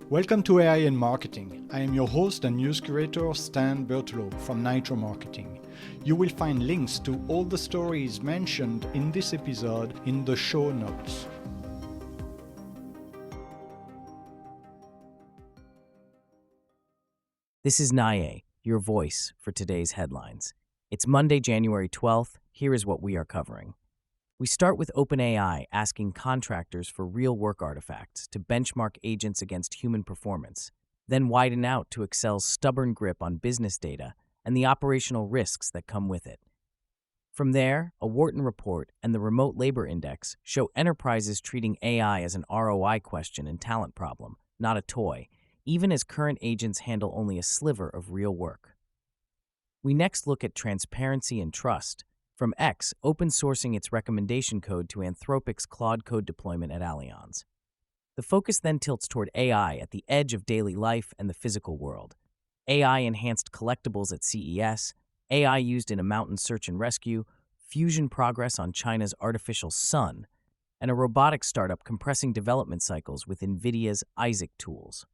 Welcome to AI in Marketing. I am your host and news curator, Stan Bertolo from Nitro Marketing. You will find links to all the stories mentioned in this episode in the show notes. This is Naye, your voice for today's headlines. It's Monday, January 12th. Here is what we are covering. We start with OpenAI asking contractors for real work artifacts to benchmark agents against human performance, then widen out to Excel's stubborn grip on business data and the operational risks that come with it. From there, a Wharton report and the Remote Labor Index show enterprises treating AI as an ROI question and talent problem, not a toy, even as current agents handle only a sliver of real work. We next look at transparency and trust, from X open sourcing its recommendation code to Anthropic's Claude code deployment at Allianz. The focus then tilts toward AI at the edge of daily life and the physical world. AI-enhanced collectibles at CES, AI used in a mountain search and rescue, fusion progress on China's artificial sun, and a robotics startup compressing development cycles with NVIDIA's Isaac tools.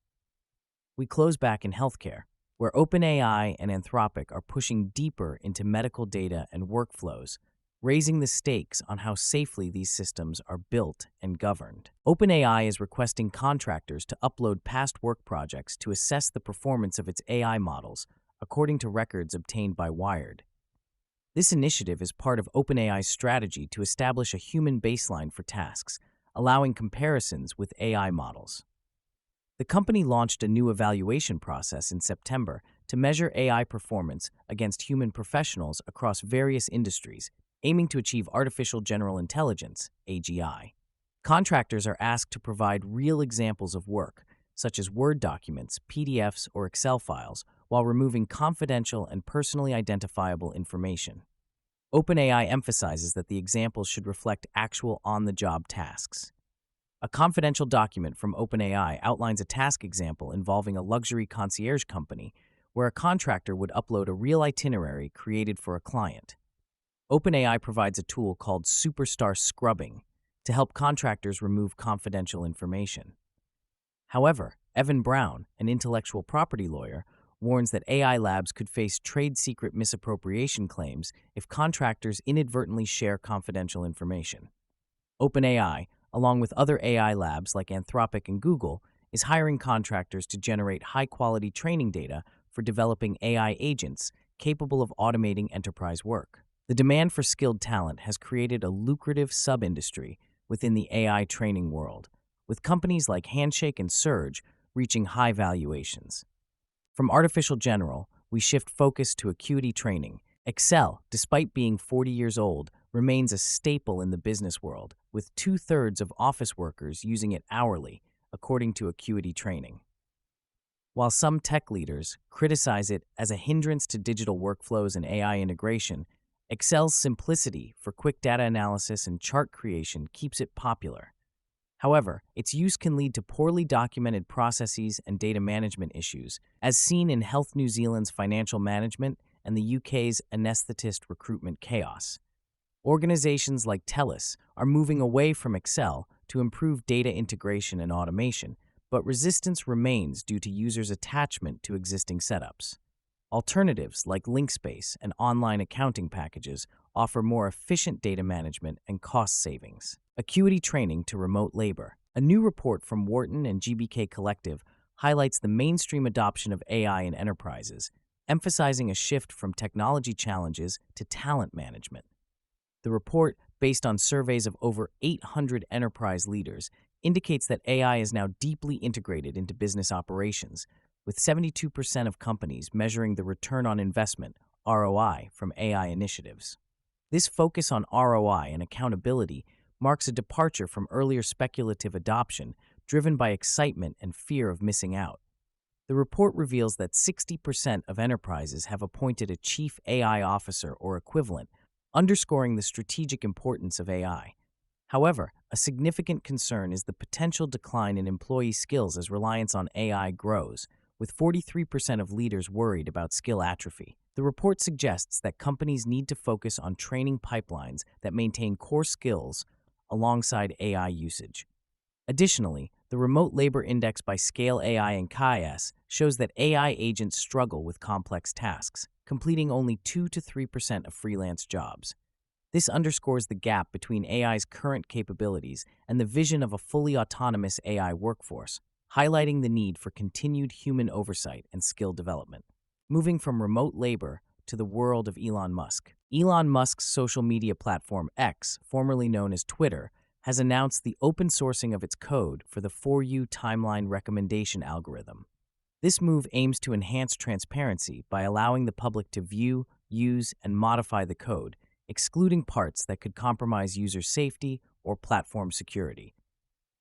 We close back in healthcare, where OpenAI and Anthropic are pushing deeper into medical data and workflows, raising the stakes on how safely these systems are built and governed. OpenAI is requesting contractors to upload past work projects to assess the performance of its AI models, according to records obtained by Wired. This initiative is part of OpenAI's strategy to establish a human baseline for tasks, allowing comparisons with AI models. The company launched a new evaluation process in September to measure AI performance against human professionals across various industries, aiming to achieve artificial general intelligence, AGI. Contractors are asked to provide real examples of work, such as Word documents, PDFs, or Excel files, while removing confidential and personally identifiable information. OpenAI emphasizes that the examples should reflect actual on-the-job tasks. A confidential document from OpenAI outlines a task example involving a luxury concierge company where a contractor would upload a real itinerary created for a client. OpenAI provides a tool called Superstar Scrubbing to help contractors remove confidential information. However, Evan Brown, an intellectual property lawyer, warns that AI labs could face trade secret misappropriation claims if contractors inadvertently share confidential information. OpenAI, along with other AI labs like Anthropic and Google, is hiring contractors to generate high-quality training data for developing AI agents capable of automating enterprise work. The demand for skilled talent has created a lucrative sub-industry within the AI training world, with companies like Handshake and Surge reaching high valuations. From artificial general, we shift focus to acuity training. Excel, despite being 40 years old, remains a staple in the business world, with 2/3 of office workers using it hourly, according to Acuity Training. While some tech leaders criticize it as a hindrance to digital workflows and AI integration, Excel's simplicity for quick data analysis and chart creation keeps it popular. However, its use can lead to poorly documented processes and data management issues, as seen in Health New Zealand's financial management and the UK's anaesthetist recruitment chaos. Organizations like TELUS are moving away from Excel to improve data integration and automation, but resistance remains due to users' attachment to existing setups. Alternatives like LinkSpace and online accounting packages offer more efficient data management and cost savings. Acuity training to remote labor. A new report from Wharton and GBK Collective highlights the mainstream adoption of AI in enterprises, emphasizing a shift from technology challenges to talent management. The report, based on surveys of over 800 enterprise leaders, indicates that AI is now deeply integrated into business operations, with 72% of companies measuring the return on investment, ROI, from AI initiatives. This focus on ROI and accountability marks a departure from earlier speculative adoption driven by excitement and fear of missing out. The report reveals that 60% of enterprises have appointed a chief AI officer or equivalent, underscoring the strategic importance of AI. However, a significant concern is the potential decline in employee skills as reliance on AI grows, with 43% of leaders worried about skill atrophy. The report suggests that companies need to focus on training pipelines that maintain core skills alongside AI usage. Additionally, the The Remote Labor Index by Scale AI and CAIS shows that AI agents struggle with complex tasks, completing only 2 to 3% of freelance jobs. This underscores the gap between AI's current capabilities and the vision of a fully autonomous AI workforce, highlighting the need for continued human oversight and skill development. Moving from remote labor to the world of Elon Musk. Elon Musk's social media platform X, formerly known as Twitter, has announced the open sourcing of its code for the For You timeline recommendation algorithm. This move aims to enhance transparency by allowing the public to view, use, and modify the code, excluding parts that could compromise user safety or platform security.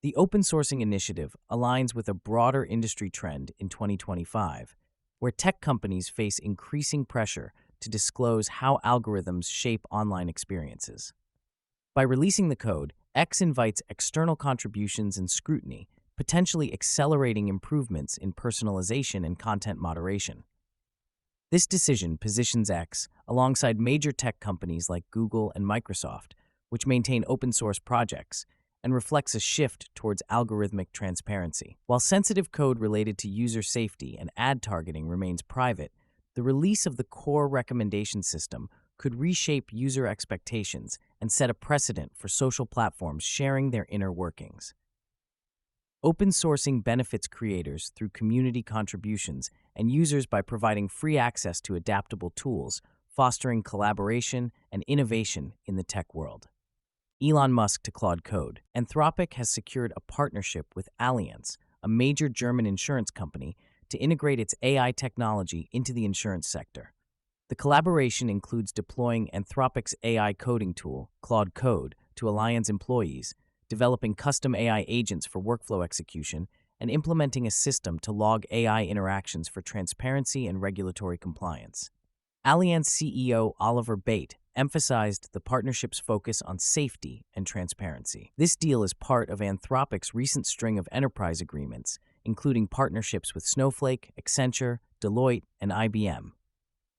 The open sourcing initiative aligns with a broader industry trend in 2025, where tech companies face increasing pressure to disclose how algorithms shape online experiences. By releasing the code, X invites external contributions and scrutiny, potentially accelerating improvements in personalization and content moderation. This decision positions X alongside major tech companies like Google and Microsoft, which maintain open-source projects, and reflects a shift towards algorithmic transparency. While sensitive code related to user safety and ad targeting remains private, the release of the core recommendation system could reshape user expectations and set a precedent for social platforms sharing their inner workings. Open sourcing benefits creators through community contributions and users by providing free access to adaptable tools, fostering collaboration and innovation in the tech world. Elon Musk to Claude Code. Anthropic has secured a partnership with Allianz, a major German insurance company, to integrate its AI technology into the insurance sector. The collaboration includes deploying Anthropic's AI coding tool, Claude Code, to Allianz employees, developing custom AI agents for workflow execution, and implementing a system to log AI interactions for transparency and regulatory compliance. Allianz CEO Oliver Bate emphasized the partnership's focus on safety and transparency. This deal is part of Anthropic's recent string of enterprise agreements, including partnerships with Snowflake, Accenture, Deloitte, and IBM.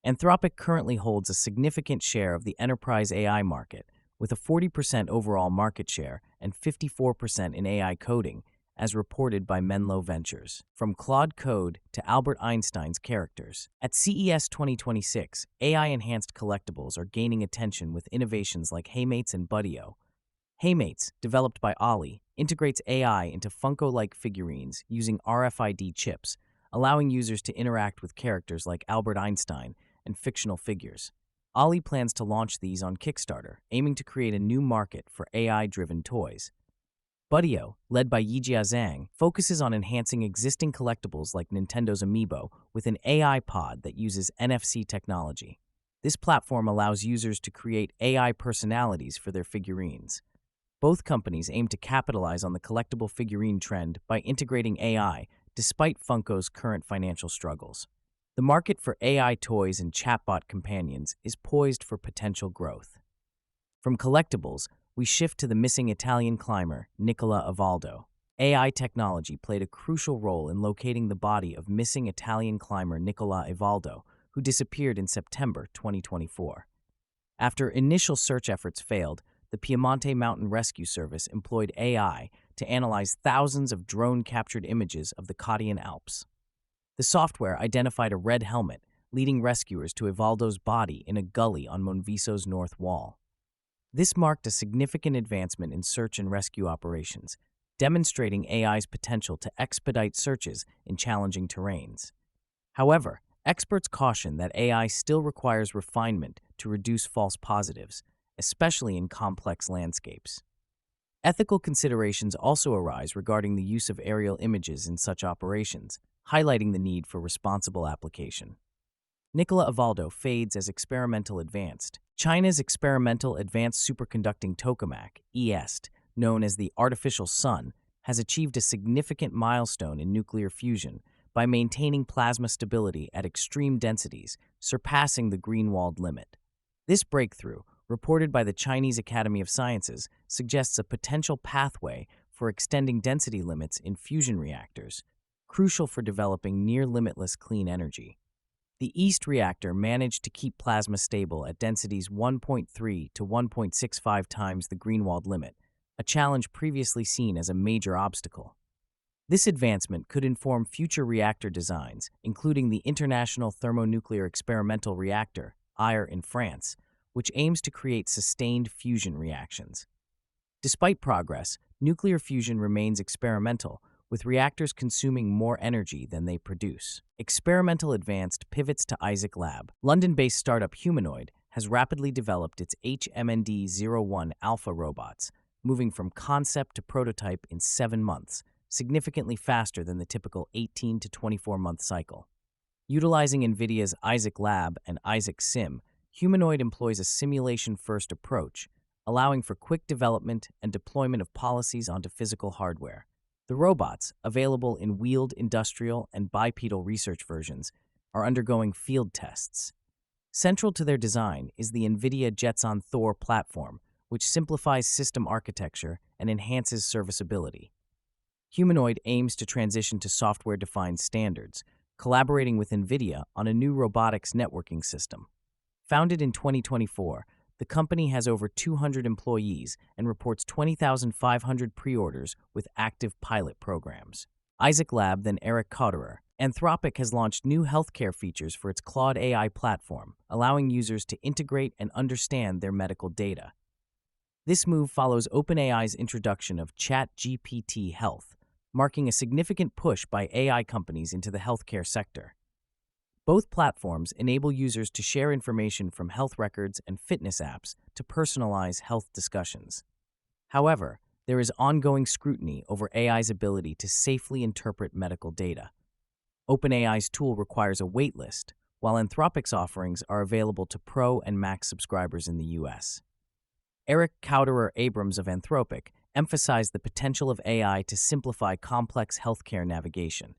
Anthropic currently holds a significant share of the enterprise AI market, with a 40% overall market share and 54% in AI coding, as reported by Menlo Ventures. From Claude Code to Albert Einstein's characters. At CES 2026, AI-enhanced collectibles are gaining attention with innovations like Haymates and Buddyo. Haymates, developed by Ollie, integrates AI into Funko-like figurines using RFID chips, allowing users to interact with characters like Albert Einstein and fictional figures. Ollie plans to launch these on Kickstarter, aiming to create a new market for AI-driven toys. Buddyo, led by Yijia Zhang, focuses on enhancing existing collectibles like Nintendo's Amiibo with an AI pod that uses NFC technology. This platform allows users to create AI personalities for their figurines. Both companies aim to capitalize on the collectible figurine trend by integrating AI, despite Funko's current financial struggles. The market for AI toys and chatbot companions is poised for potential growth. From collectibles, we shift to the missing Italian climber, Nicola Evaldo. AI technology played a crucial role in locating the body of missing Italian climber Nicola Evaldo, who disappeared in September 2024. After initial search efforts failed, the Piemonte Mountain Rescue Service employed AI to analyze thousands of drone-captured images of the Cottian Alps. The software identified a red helmet, leading rescuers to Evaldo's body in a gully on Monviso's north wall. This marked a significant advancement in search and rescue operations, demonstrating AI's potential to expedite searches in challenging terrains. However, experts caution that AI still requires refinement to reduce false positives, especially in complex landscapes. Ethical considerations also arise regarding the use of aerial images in such operations, highlighting the need for responsible application. Nicola Evaldo fades as experimental advanced. China's experimental advanced superconducting tokamak, EST, known as the artificial sun, has achieved a significant milestone in nuclear fusion by maintaining plasma stability at extreme densities, surpassing the Greenwald limit. This breakthrough, reported by the Chinese Academy of Sciences, suggests a potential pathway for extending density limits in fusion reactors, crucial for developing near-limitless clean energy. The EAST reactor managed to keep plasma stable at densities 1.3 to 1.65 times the Greenwald limit, a challenge previously seen as a major obstacle. This advancement could inform future reactor designs, including the International Thermonuclear Experimental Reactor, ITER in France, which aims to create sustained fusion reactions. Despite progress, nuclear fusion remains experimental, with reactors consuming more energy than they produce. Experimental Advanced pivots to Isaac Lab. London-based startup Humanoid has rapidly developed its HMND-01 alpha robots, moving from concept to prototype in 7 months, significantly faster than the typical 18 to 24-month cycle. Utilizing NVIDIA's Isaac Lab and Isaac Sim, Humanoid employs a simulation-first approach, allowing for quick development and deployment of policies onto physical hardware. The robots, available in wheeled industrial and bipedal research versions, are undergoing field tests. Central to their design is the NVIDIA Jetson Thor platform, which simplifies system architecture and enhances serviceability. Humanoid aims to transition to software-defined standards, collaborating with NVIDIA on a new robotics networking system. Founded in 2024, the company has over 200 employees and reports 20,500 pre-orders with active pilot programs. Isaac Lab, then Eric Cotterer. Anthropic has launched new healthcare features for its Claude AI platform, allowing users to integrate and understand their medical data. This move follows OpenAI's introduction of ChatGPT Health, marking a significant push by AI companies into the healthcare sector. Both platforms enable users to share information from health records and fitness apps to personalize health discussions. However, there is ongoing scrutiny over AI's ability to safely interpret medical data. OpenAI's tool requires a waitlist, while Anthropic's offerings are available to Pro and Max subscribers in the US. Eric Cotterer Abrams of Anthropic emphasized the potential of AI to simplify complex healthcare navigation.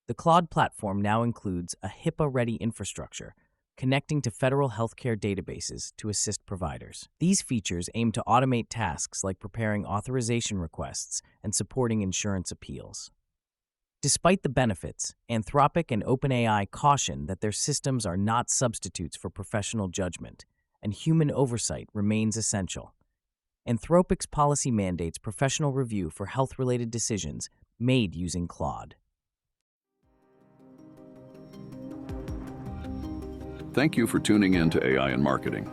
The Claude platform now includes a HIPAA-ready infrastructure, connecting to federal healthcare databases to assist providers. These features aim to automate tasks like preparing authorization requests and supporting insurance appeals. Despite the benefits, Anthropic and OpenAI caution that their systems are not substitutes for professional judgment, and human oversight remains essential. Anthropic's policy mandates professional review for health-related decisions made using Claude. Thank you for tuning in to AI in Marketing.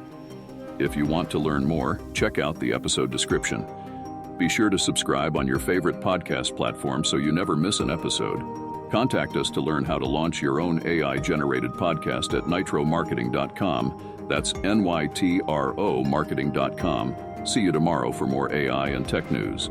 If you want to learn more, check out the episode description. Be sure to subscribe on your favorite podcast platform so you never miss an episode. Contact us to learn how to launch your own AI-generated podcast at nitromarketing.com. That's NYTRO marketing.com. See you tomorrow for more AI and tech news.